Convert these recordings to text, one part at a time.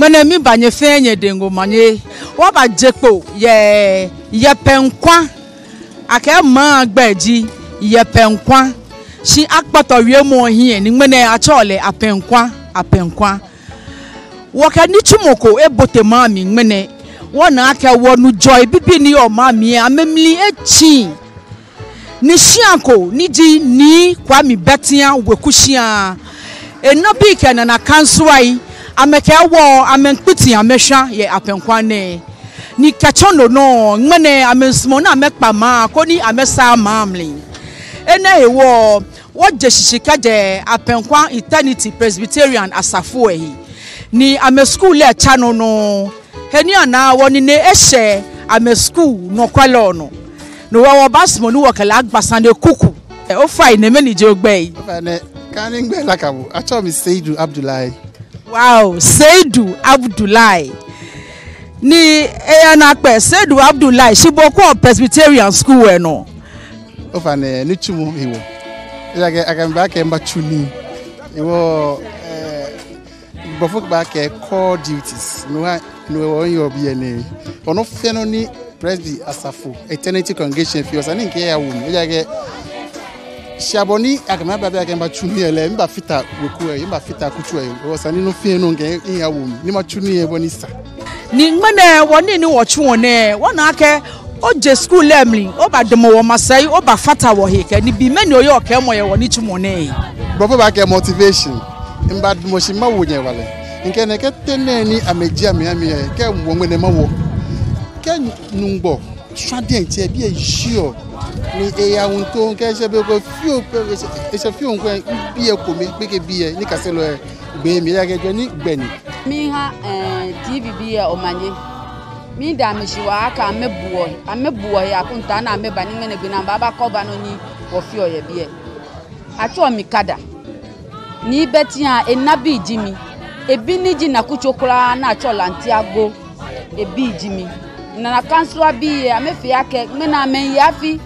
Mwene mi banye fenye dengo manye waba jekpo ye penkwa ake ma gbeji ye penkwa shi akpato wie mo hie ni mwene achole apenkwa woka ni chumoko ebote mami mwene wona ake wonu joy bibi ni o mami amemli echi ni shianko ni ji ni kwa mi betia wekushia enobi ke na kanswai ameke wo amenkpiti amehwa ye apenkwa ne ni kachono no ngmene amensmo na amekpa ma koni amesa mamli ene ewo wo jeshishika je apenkwa Eternity Presbyterian asafo ehi ni ame school le chano no heni ana woni ne ehye ame school no kwalo no wo basmo no wakala agbasande kuku o fai ne meni je ogbe ne kanin gbe lakabu acho mi Seidu Abdullahi. Wow, Seidu Abdullahi. Ni na pe Seidu Abdullahi Shiboko Presbyterian School eno. Ofa ne ni chumu ewo. Ega akamba ke mba chuni. Ewo before back core duties. No on your BNA. Ono fe no ni Presby Asafo Eternity Congregation fi osani nke ya wo. Ega Shaboni akama baba akamba chuni ele mba fita weku e mba fita kutu e osani no fie no nge ya wo ni ma chuni e boni sa ni ngmene woni ni wo chu wona wona ake oje school lemli oba demo wo masai oba fata wo heke ni bi meni oyo ke mo ye woni chu wona baba ba ke motivation mba mo shi ma wo nye wale nke ne ke tene ni ameji ame ke wo ngene ma wo ke nungbo swade nti e bi e sure ni eya unto nke se be ko fio se fio nko bi e ko mi pe ke bi e ni kaselo e gbe mi ya gejo ni gbeni mi ha TV bi e o manye mi da mi shiwa aka amebuo ya kunta na ameba ni ngene gbina baba ko ba no ni wo fio ye bi e acho mi kada ni betia enabi jimi ebi ni ji na kuchokura na acho lanti ago ebi jimi na kanswa bi e amefi yake ngena men yafi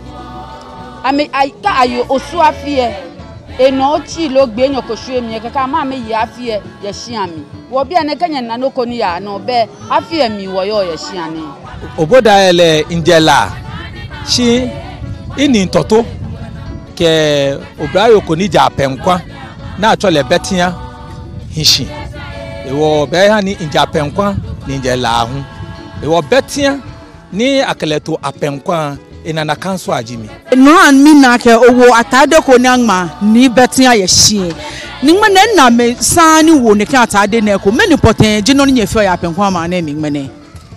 ame aika ayo osu afie eno chi lo gbe enyo ko hwe mi kaka ma me ya afie ye hia mi wo bia ne kanya na no ko ni ya no be afie mi wo yo ye hia ni oboda ele injela shi ini ntoto ke obrayo ko ni ja penkwa na achole betia hishi ewo be ha ni inja penkwa ni injela hu ewo betia ni akeleto apenkwa na kanso ajimi no an mi na ke owo atade ko nyangma ni betia ye hie ni ngmene na me sani wo ne ka atade na ko meni poten jino ni yefi ya penkwa ma na mi ngmene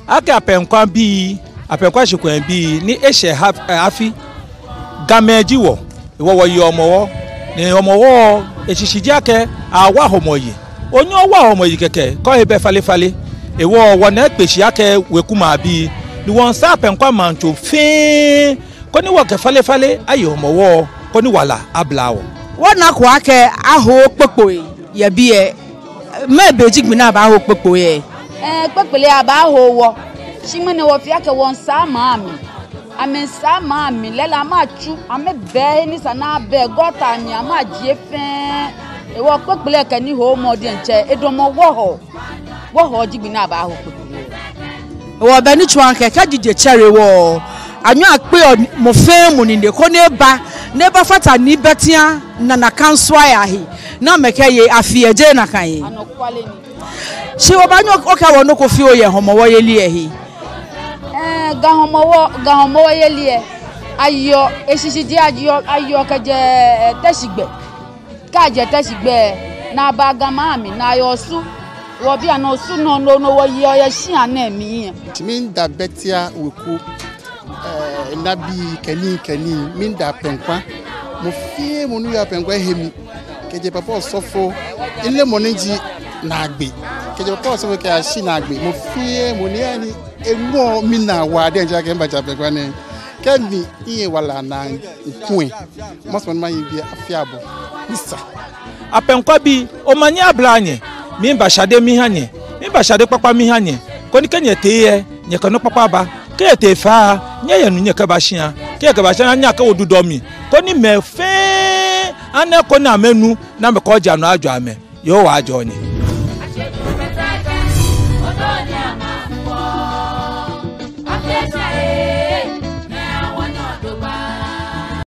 aka apenkwa bi apenkwa shikwan bi ni ehye afi gameji wo wo yo omowo ni omowo ehihiji ake awa homoyi onye owa homoyi keke ko hebe falefale ewo wo na peshi ake wekuma bi ni won sa penkwa mancho fin ko ni wo ke falefale ayo mowo ko ni wala ablawo wona ko ake aho popo ye bi e me beji gbina ba aho popo ye popele aba aho wo shimene wo fi ake won sa maami ame sa maami lela ma chu ame be ni sana be gota ni ama je fin e wo popele ke ni ho mo de nche edomo wo ho jigbina ba aho popo wo be ni chuan ke ka jije chere wo anyu akpe mo fe mo ni de ko ne ba fata ni betia na kanswa ya hi na meke ye afieje na kan yi anokwale ni shi wo ba nyo o ka wo no ko fi o ye homo ye li ehi ga homo ye li e ayo esisiji ayo ka je tesigbe ka je tesigbe na ba ga mami na yo su wo bi ana osu no wo ye hia na mi minda betia weku nabi keni minda penkwa mo fie mo nu ya penkwa hemi keje papa osofo ile moniji na agbe keje papa osofo ke ashi na agbe mo fie mo ni ani emo mi na wa de nja ke mbaja penkwa ne keni iye wala na nkun mo so man bi afiabo misa apenkwa bi o manye ablanye mi ba shade mi hanye mi ba shade papa mi hanye ko ni kenye teye nye kono papa ba ke te fa nye ye nu nye ka ba hia ke ka ba hia nya ka odudo mi ko ni me fe ane ko na menu na me ko ja no ajo ame yo wa ajo ni